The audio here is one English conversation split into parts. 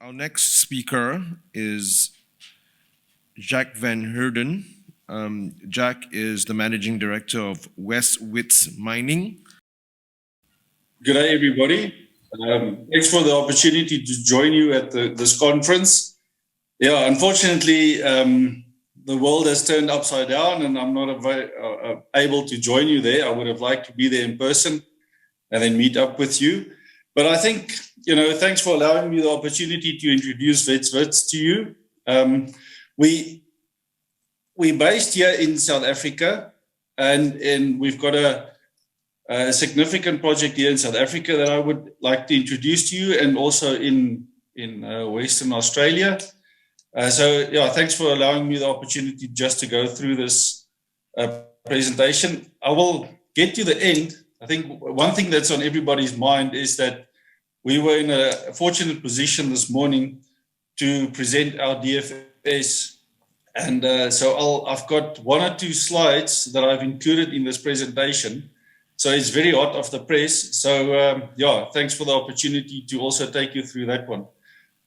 Our next speaker is Jac van Heerden. Jac is the managing director of West Wits Mining. Good day, everybody. Thanks for the opportunity to join you at this conference. Yeah, unfortunately, the world has turned upside down and I'm not able to join you there. I would have liked to be there in person and then meet up with you. But I think, thanks for allowing me the opportunity to introduce West Wits to you. We're based here in South Africa and we've got a significant project here in South Africa that I would like to introduce to you, and also in Western Australia. Thanks for allowing me the opportunity just to go through this presentation. I will get to the end. I think one thing that's on everybody's mind is that we were in a fortunate position this morning to present our DFS. And I've got one or two slides that I've included in this presentation. So it's very hot off the press. So thanks for the opportunity to also take you through that one.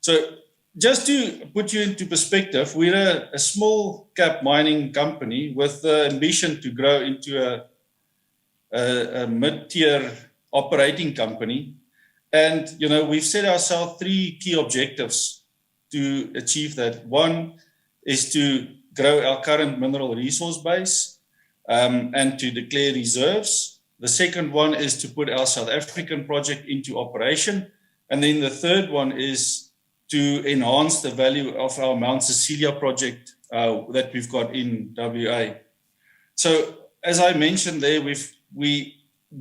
So just to put you into perspective, we're a small cap mining company with the ambition to grow into a mid-tier operating company. And, we've set ourselves three key objectives to achieve that. One is to grow our current mineral resource base and to declare reserves. The second one is to put our South African project into operation. And then the third one is to enhance the value of our Mount Cecelia project that we've got in WA. So as I mentioned there, we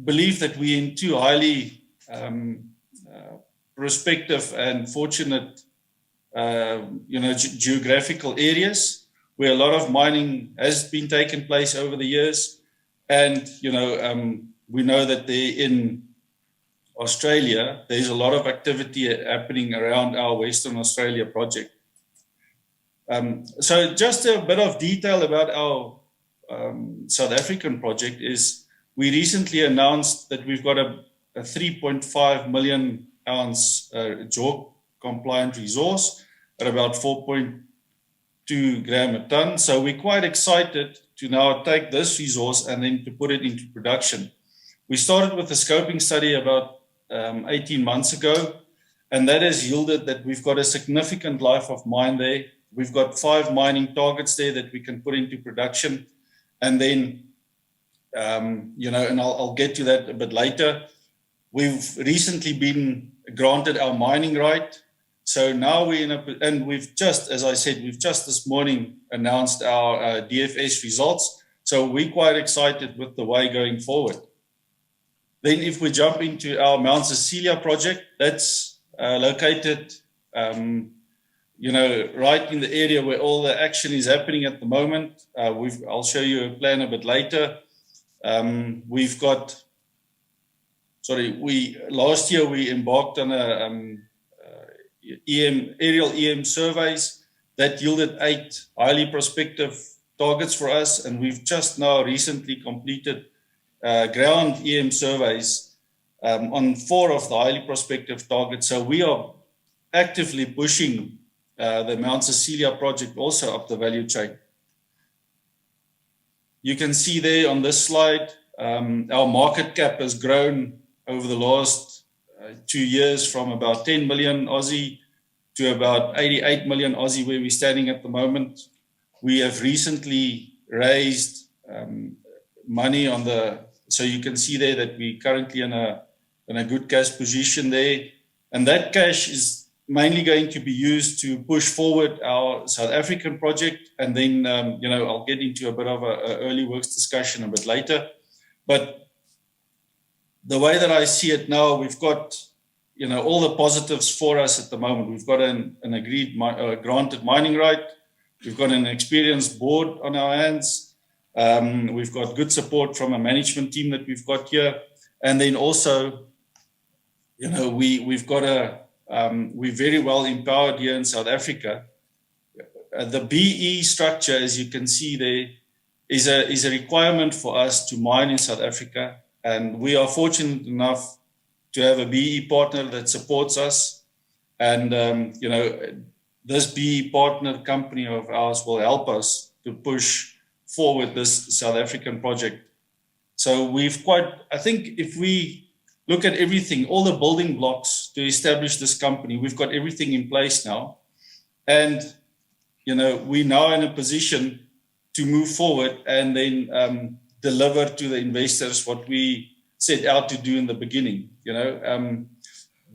believe that we're in two highly prospective and fortunate geographical areas where a lot of mining has been taking place over the years. And, we know that in Australia, there's a lot of activity happening around our Western Australia project. So just a bit of detail about our South African project is we recently announced that we've got a 3.5 million ounce JORC compliant resource at about 4.2 gram a ton. So we're quite excited to now take this resource and then to put it into production. We started with a scoping study about 18 months ago, and that has yielded that we've got a significant life of mine there. We've got 5 mining targets there that we can put into production. And then, and I'll get to that a bit later. We've recently been granted our mining right. So now we've just, as I said, we've just this morning announced our DFS results. So we're quite excited with the way going forward. Then if we jump into our Mount Cecelia project, that's located, right in the area where all the action is happening at the moment. I'll show you a plan a bit later. Last year we embarked on aerial EM surveys that yielded 8 highly prospective targets for us, and we've just now recently completed ground EM surveys on 4 of the highly prospective targets. So we are actively pushing the Mount Cecelia project also up the value chain. You can see there on this slide, our market cap has grown over the last 2 years from about 10 million Aussie to about 88 million Aussie, where we're standing at the moment. We have recently raised money so you can see there that we're currently in a good cash position there. And that cash is mainly going to be used to push forward our South African project. And then, I'll get into a bit of an early works discussion a bit later. But the way that I see it now, we've got, all the positives for us at the moment. We've got an agreed granted mining right. We've got an experienced board on our hands. We've got good support from a management team that we've got here. And then also, we're very well empowered here in South Africa. The BE structure, as you can see there, is a requirement for us to mine in South Africa. And we are fortunate enough to have a BE partner that supports us. And, this BE partner company of ours will help us to push forward this South African project. So I think if we look at everything, all the building blocks to establish this company, we've got everything in place now. And, we're now in a position to move forward and then deliver to the investors what we set out to do in the beginning.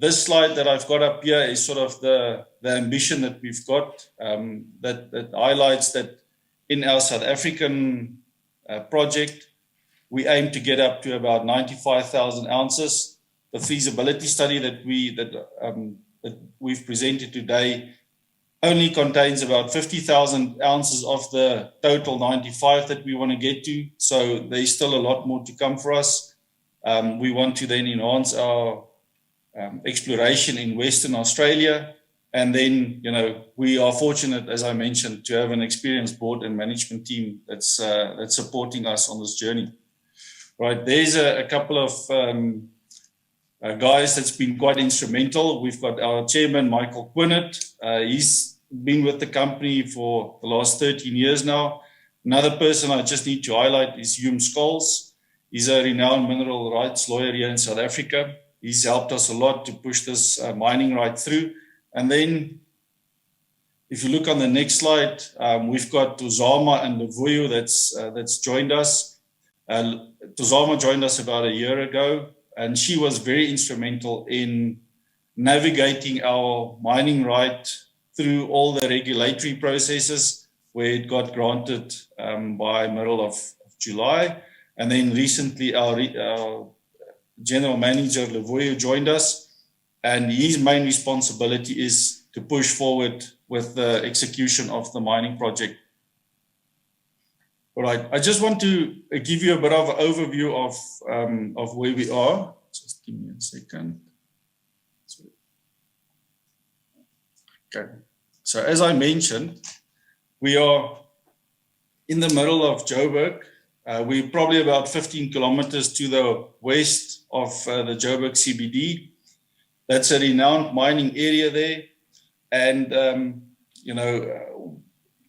This slide that I've got up here is sort of the ambition that we've got, that highlights that in our South African project, we aim to get up to about 95,000 ounces. The feasibility study that we've presented today only contains about 50,000 ounces of the total 95 that we want to get to. So there's still a lot more to come for us. We want to then enhance our exploration in Western Australia. And then, we are fortunate, as I mentioned, to have an experienced board and management team that's supporting us on this journey. Right, there's a couple of guys that's been quite instrumental. We've got our chairman, Michael Quinnett. He's been with the company for the last 13 years now. Another person I just need to highlight is Hume Scholes. He's a renowned mineral rights lawyer here in South Africa. He's helped us a lot to push this mining right through. And then, if you look on the next slide, we've got Tuzama and Levuyo that's joined us. Tuzama joined us about a year ago, and she was very instrumental in navigating our mining right through all the regulatory processes where it got granted by middle of July. And then recently our General Manager Levuyo joined us, and his main responsibility is to push forward with the execution of the mining project. All right, I just want to give you a bit of an overview of where we are. Just give me a second. Okay, so as I mentioned, we are in the middle of Joburg. We're probably about 15 kilometers to the west of the Joburg CBD. That's a renowned mining area there. And,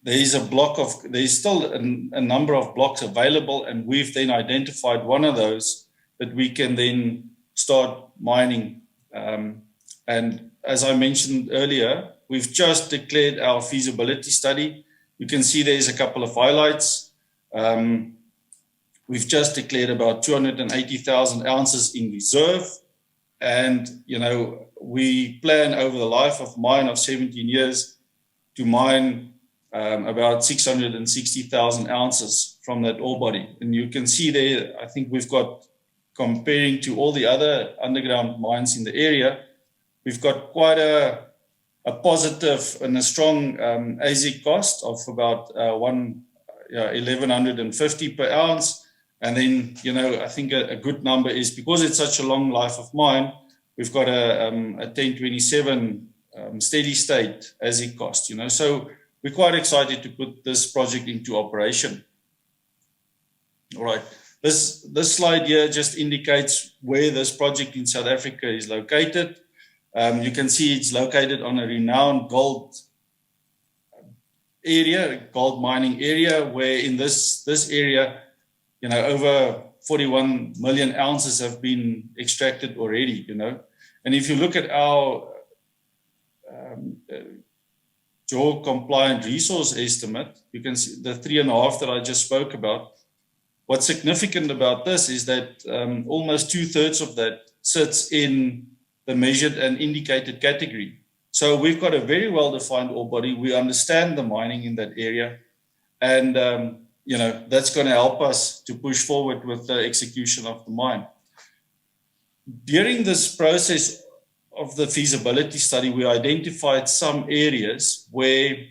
there's still a number of blocks available, and we've then identified one of those that we can then start mining. And as I mentioned earlier, we've just declared our feasibility study. You can see there's a couple of highlights. We've just declared about 280,000 ounces in reserve. And, we plan over the life of mine of 17 years to mine about 660,000 ounces from that ore body. And you can see there, I think we've got, comparing to all the other underground mines in the area, we've got quite a positive and a strong AISC cost of about 1,150 per ounce. And then, I think a good number is, because it's such a long life of mine, we've got a 1027 steady state AISC cost, So we're quite excited to put this project into operation. All right. This slide here just indicates where this project in South Africa is located. You can see it's located on a renowned gold mining area, where in this area, over 41 million ounces have been extracted already, And if you look at our JORC compliant resource estimate, you can see the 3.5 that I just spoke about. What's significant about this is that almost 2/3 of that sits in the measured and indicated category. So we've got a very well-defined ore body. We understand the mining in that area. And, that's going to help us to push forward with the execution of the mine. During this process of the feasibility study, we identified some areas where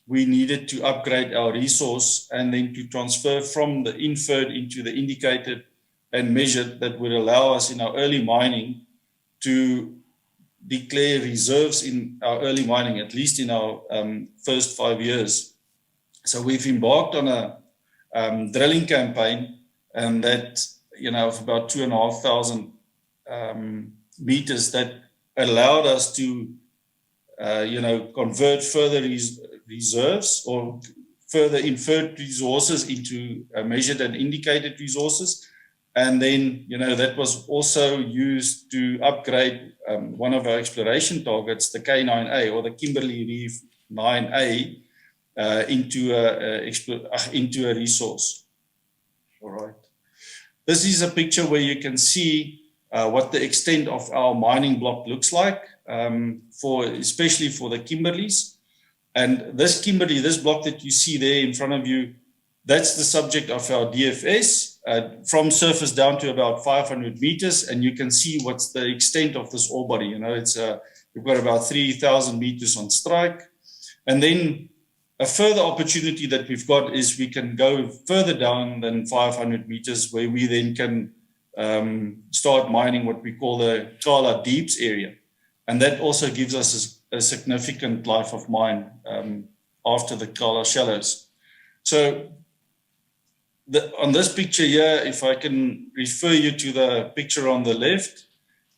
we needed to upgrade our resource and then to transfer from the inferred into the indicated and measured, that would allow us in our early mining to declare reserves in our early mining, at least in our first 5 years. So we've embarked on a drilling campaign, and that, of about 2,500 meters, that allowed us to convert further reserves or further inferred resources into measured and indicated resources. And then, that was also used to upgrade one of our exploration targets, the K9A or the Kimberley Reef 9A, into a resource. All right. This is a picture where you can see what the extent of our mining block looks like, especially for the Kimberleys. And this Kimberley, this block that you see there in front of you, that's the subject of our DFS, from surface down to about 500 meters. And you can see what's the extent of this ore body. We've got about 3,000 meters on strike. And then a further opportunity that we've got is we can go further down than 500 meters, where we then can start mining what we call the Qala Deeps area. And that also gives us a significant life of mine after the Qala Shallows. So on this picture here, if I can refer you to the picture on the left,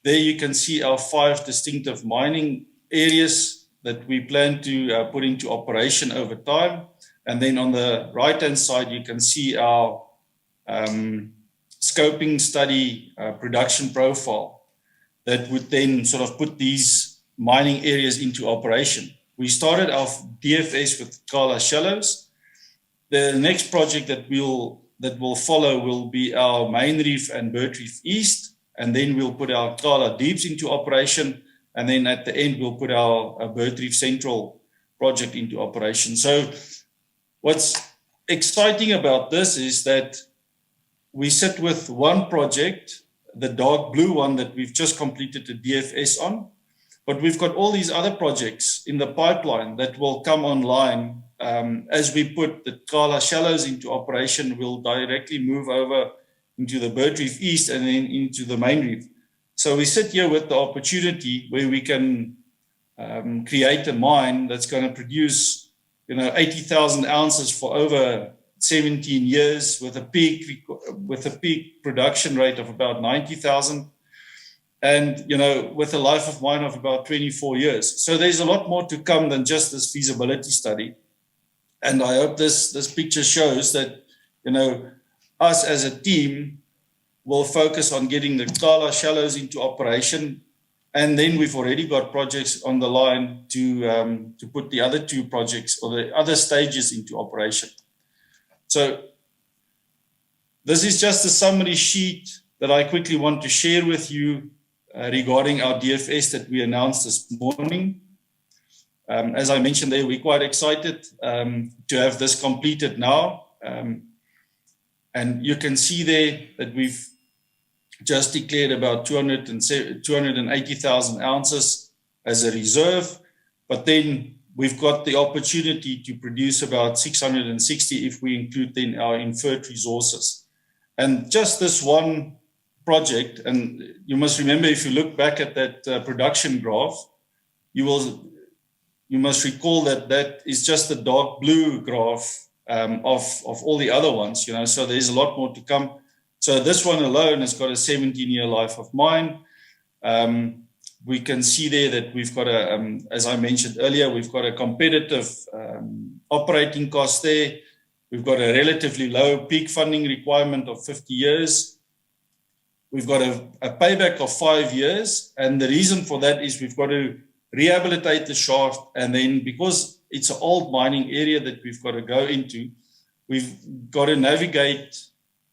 there you can see our 5 distinctive mining areas that we plan to put into operation over time. And then on the right-hand side, you can see our scoping study production profile that would then sort of put these mining areas into operation. We started our DFS with Qala Shallows. The next project that will follow will be our Main Reef and Bird Reef East, and then we'll put our Qala Deeps into operation, and then at the end we'll put our Bird Reef Central project into operation. So what's exciting about this is that we sit with one project, the dark blue one that we've just completed the DFS on, but we've got all these other projects in the pipeline that will come online. As we put the Qala Shallows into operation, we'll directly move over into the Bird Reef East and then into the Main Reef. So we sit here with the opportunity where we can create a mine that's going to produce, 80,000 ounces for over 17 years with a peak production rate of about 90,000. And, with a life of mine of about 24 years. So there's a lot more to come than just this feasibility study. And I hope this picture shows that, us as a team will focus on getting the Qala Shallows into operation. And then we've already got projects on the line to put the other 2 projects or the other stages into operation. So this is just a summary sheet that I quickly want to share with you regarding our DFS that we announced this morning. As I mentioned there, we're quite excited to have this completed now. And you can see there that we've just declared about 280,000 ounces as a reserve, but then we've got the opportunity to produce about 660 if we include then our inferred resources. And just this one project, and you must remember, if you look back at that production graph, you must recall that is just the dark blue graph of all the other ones, so there's a lot more to come. So this one alone has got a 17-year life of mine. We can see there that we've got as I mentioned earlier, we've got a competitive operating cost there. We've got a relatively low peak funding requirement of 50 years. We've got a payback of 5 years. And the reason for that is we've got to rehabilitate the shaft. And then because it's an old mining area that we've got to go into, we've got to navigate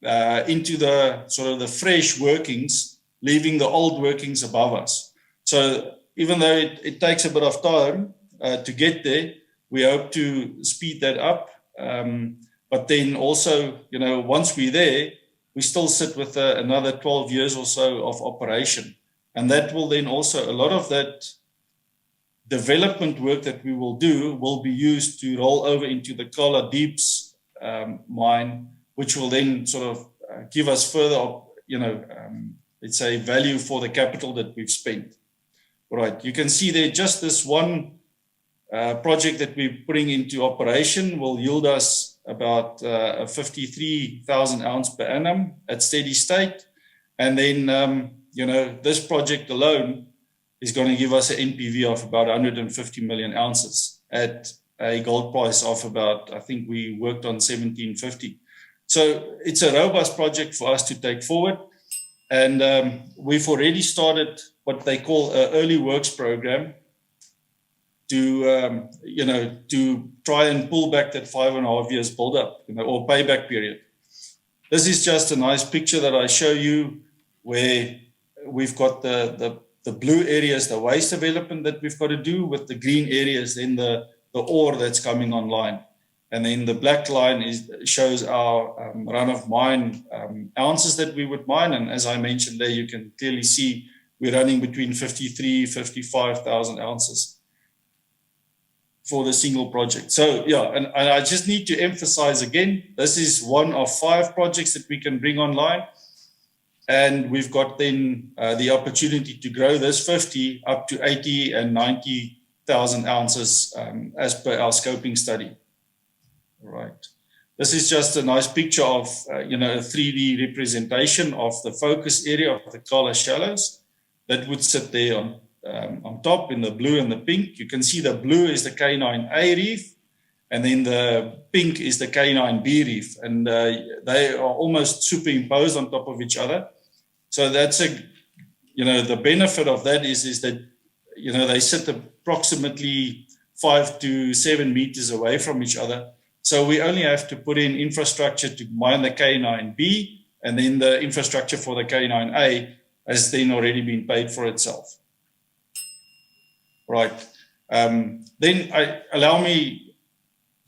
into the sort of the fresh workings, leaving the old workings above us. So even though it takes a bit of time to get there, we hope to speed that up. But then also, once we're there, we still sit with another 12 years or so of operation. And that will then also, a lot of that development work that we will do will be used to roll over into the Qala Deeps mine, which will then sort of give us further, let's say, value for the capital that we've spent. All right, you can see there just this one project that we're putting into operation will yield us about 53,000 ounce per annum at steady state. And then, this project alone is going to give us an NPV of about 150 million ounces at a gold price of about, I think we worked on 1750. So it's a robust project for us to take forward. And we've already started what they call an early works program to, to try and pull back that 5.5 years build up, or payback period. This is just a nice picture that I show you where we've got the blue areas, the waste development that we've got to do, with the green areas, then the ore that's coming online. And then the black line shows our run of mine ounces that we would mine. And as I mentioned there, you can clearly see we're running between 53, 55,000 ounces for the single project. So yeah, and I just need to emphasize again, this is one of 5 projects that we can bring online. And we've got then the opportunity to grow this 50 up to 80 and 90,000 ounces as per our scoping study. All right. This is just a nice picture of, a 3D representation of the focus area of the Qala shallows that would sit there on top in the blue and the pink. You can see the blue is the K9A reef, and then the pink is the K9B reef, and they are almost superimposed on top of each other. So that's the benefit of that is that, they sit approximately 5 to 7 meters away from each other. So we only have to put in infrastructure to mine the K9B, and then the infrastructure for the K9A has then already been paid for itself. Right. Then allow me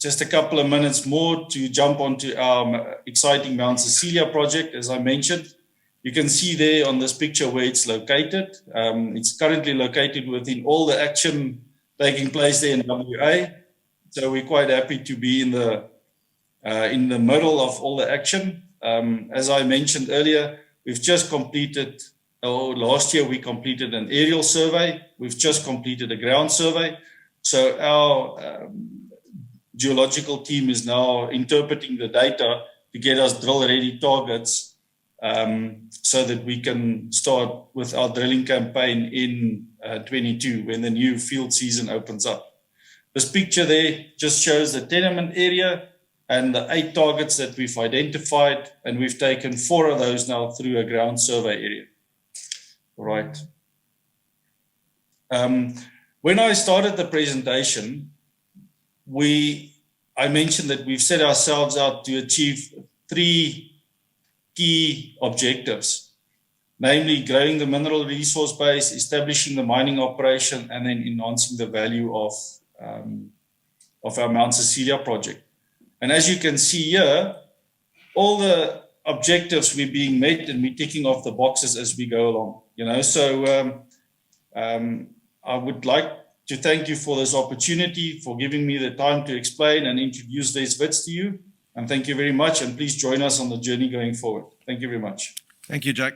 just a couple of minutes more to jump onto our exciting Mount Cecelia project. As I mentioned, you can see there on this picture where it's located. It's currently located within all the action taking place there in WA. So we're quite happy to be in the middle of all the action. As I mentioned earlier, we've just completed, last year we completed an aerial survey. We've just completed a ground survey. So our geological team is now interpreting the data to get us drill-ready targets so that we can start with our drilling campaign in 22 when the new field season opens up. This picture there just shows the tenement area and the 8 targets that we've identified, and we've taken 4 of those now through a ground survey area. All right. When I started the presentation, I mentioned that we've set ourselves out to achieve 3 key objectives, namely growing the mineral resource base, establishing the mining operation, and then enhancing the value of our Mount Cecelia project. And as you can see here, all the objectives we're being met, and we're ticking off the boxes as we go along. So I would like to thank you for this opportunity, for giving me the time to explain and introduce West Wits to you. And thank you very much. And please join us on the journey going forward. Thank you very much. Thank you, Jac.